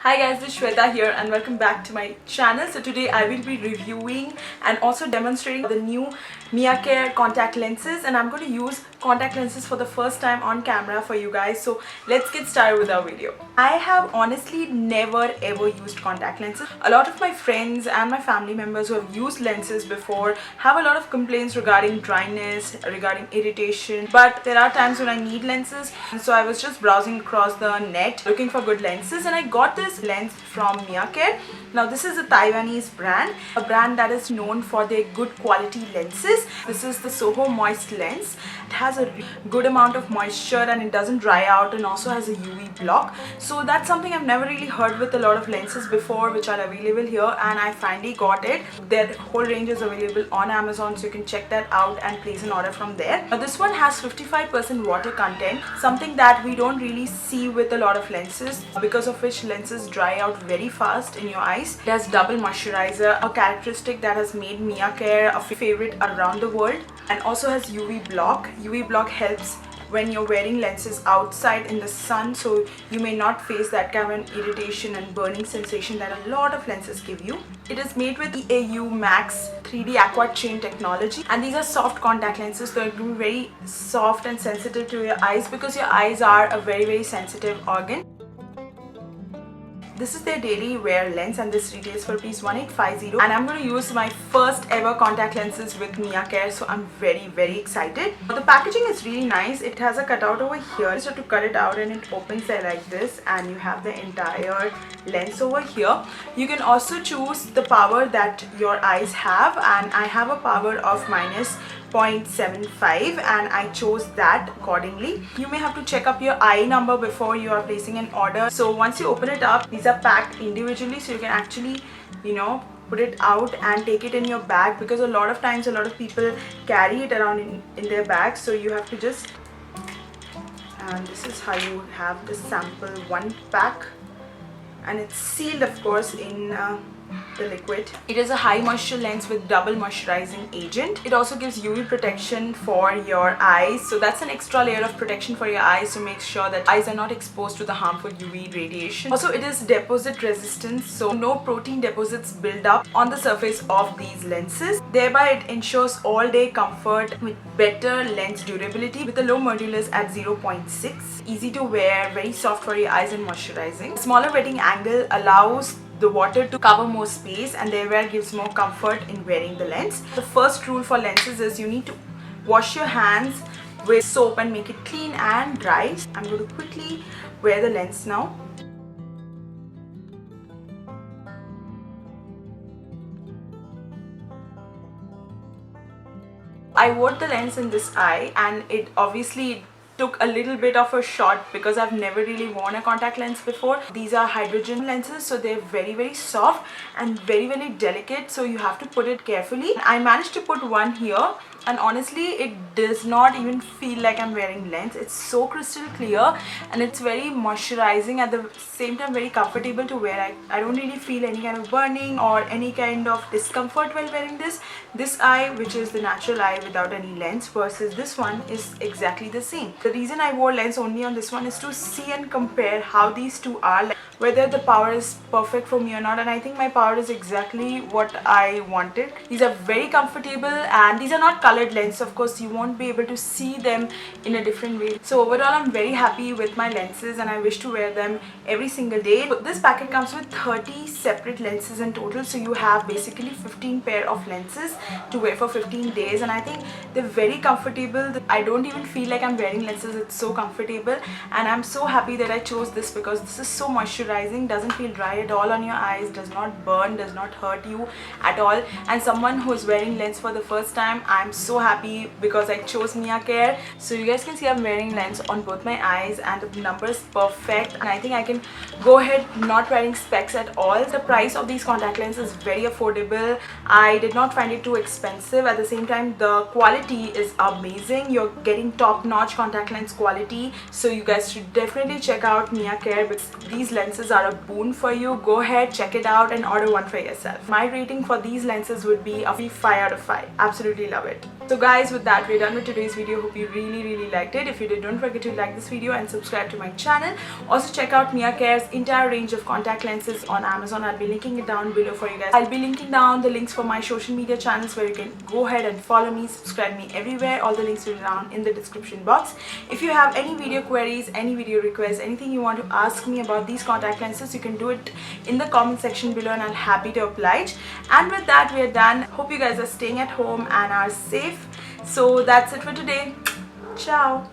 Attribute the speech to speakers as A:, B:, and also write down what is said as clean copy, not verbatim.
A: Hi guys, this is Shweta here and welcome back to my channel. So today I will be reviewing and also demonstrating the new Mia-Care contact lenses, and I'm going to use contact lenses for the first time on camera for you guys. So let's get started with our video. I have honestly never ever used contact lenses. A lot of my friends and my family members who have used lenses before have a lot of complaints regarding dryness, regarding irritation, but there are times when I need lenses, and so I was just browsing across the net looking for good lenses, and I got this lens from Mia-Care. Now this is a Taiwanese brand, a brand that is known for their good quality lenses. This is the Soho Moist lens. It has a good amount of moisture and it doesn't dry out, and also has a UV block. So that's something I've never really heard with a lot of lenses before which are available here, and I finally got it. Their whole range is available on Amazon, so you can check that out and place an order from there. Now this one has 55% water content, something that we don't really see with a lot of lenses, because of which lenses dry out very fast in your eyes. It has double moisturizer, a characteristic that has made Mia-Care a favorite around the world, and also has UV block. UV block helps when you're wearing lenses outside in the sun, so you may not face that kind of an irritation and burning sensation that a lot of lenses give you. It is made with EAU Max 3D Aqua Chain technology, and these are soft contact lenses, so it will be very soft and sensitive to your eyes, because your eyes are a very sensitive organ. This is their daily wear lens, and this retails for ₹1850, and I'm going to use my first ever contact lenses with Mia-Care, so I'm very excited. The packaging is really nice. It has a cutout over here, so to cut it out, and it opens there like this, and you have the entire lens over here. You can also choose the power that your eyes have, and I have a power of -0.75, and I chose that accordingly. You may have to check up your eye number before you are placing an order. So once you open it up, these are packed individually, so you can actually, put it out and take it in your bag, because a lot of times a lot of people carry it around in their bags. So you have to just, and this is how you have the sample one pack, and it's sealed of course in the liquid. It is a high moisture lens with double moisturizing agent. It also gives UV protection for your eyes, so that's an extra layer of protection for your eyes to make sure that eyes are not exposed to the harmful UV radiation. Also, it is deposit resistant, so no protein deposits build up on the surface of these lenses. Thereby it ensures all day comfort with better lens durability, with a low modulus at 0.6. Easy to wear, very soft for your eyes and moisturizing. Smaller wetting angle allows the water to cover more space, and thereby gives more comfort in wearing the lens. The first rule for lenses is you need to wash your hands with soap and make it clean and dry. I'm going to quickly wear the lens now. I wore the lens in this eye, and it obviously took a little bit of a shot because I've never really worn a contact lens before. These are hydrogen lenses, so they're very soft and very delicate, so you have to put it carefully. I managed to put one here, and honestly it does not even feel like I'm wearing lens. It's so crystal clear, and it's very moisturizing, at the same time very comfortable to wear. I don't really feel any kind of burning or any kind of discomfort while wearing this. This eye, which is the natural eye without any lens, versus this one, is exactly the same. The reason I wore lens only on this one is to see and compare how these two are, like whether the power is perfect for me or not, and I think my power is exactly what I wanted. These are very comfortable, and these are not colored lenses. Of course you won't be able to see them in a different way. So overall I'm very happy with my lenses, and I wish to wear them every single day. So this packet comes with 30 separate lenses in total, so you have basically 15 pair of lenses to wear for 15 days, and I think they're very comfortable. I don't even feel like I'm wearing lenses. It's so comfortable, and I'm so happy that I chose this, because this is so moisturizing, doesn't feel dry at all on your eyes, does not burn, does not hurt you at all. And someone who is wearing lens for the first time, I'm so happy because I chose Mia-Care. So you guys can see I'm wearing lens on both my eyes, and the number is perfect, and I think I can go ahead not wearing specs at all. The price of these contact lenses is very affordable. I did not find it too expensive. At the same time, the quality is amazing. You're getting top-notch contact lens quality, so you guys should definitely check out Mia-Care, because these lenses are a boon for you. Go ahead, check it out and order one for yourself. My rating for these lenses would be a 5 out of 5. Absolutely love it. So guys, with that, we're done with today's video. Hope you really liked it. If you did, don't forget to like this video and subscribe to my channel. Also check out Mia Care's entire range of contact lenses on Amazon. I'll be linking it down below for you guys. I'll be linking down the links for my social media channels where you can go ahead and follow me, subscribe me everywhere. All the links will be down in the description box. If you have any video queries, any video requests, anything you want to ask me about these contact lenses, you can do it in the comment section below and I'll happy to oblige. And with that, we are done. Hope you guys are staying at home and are safe. So that's it for today. Ciao.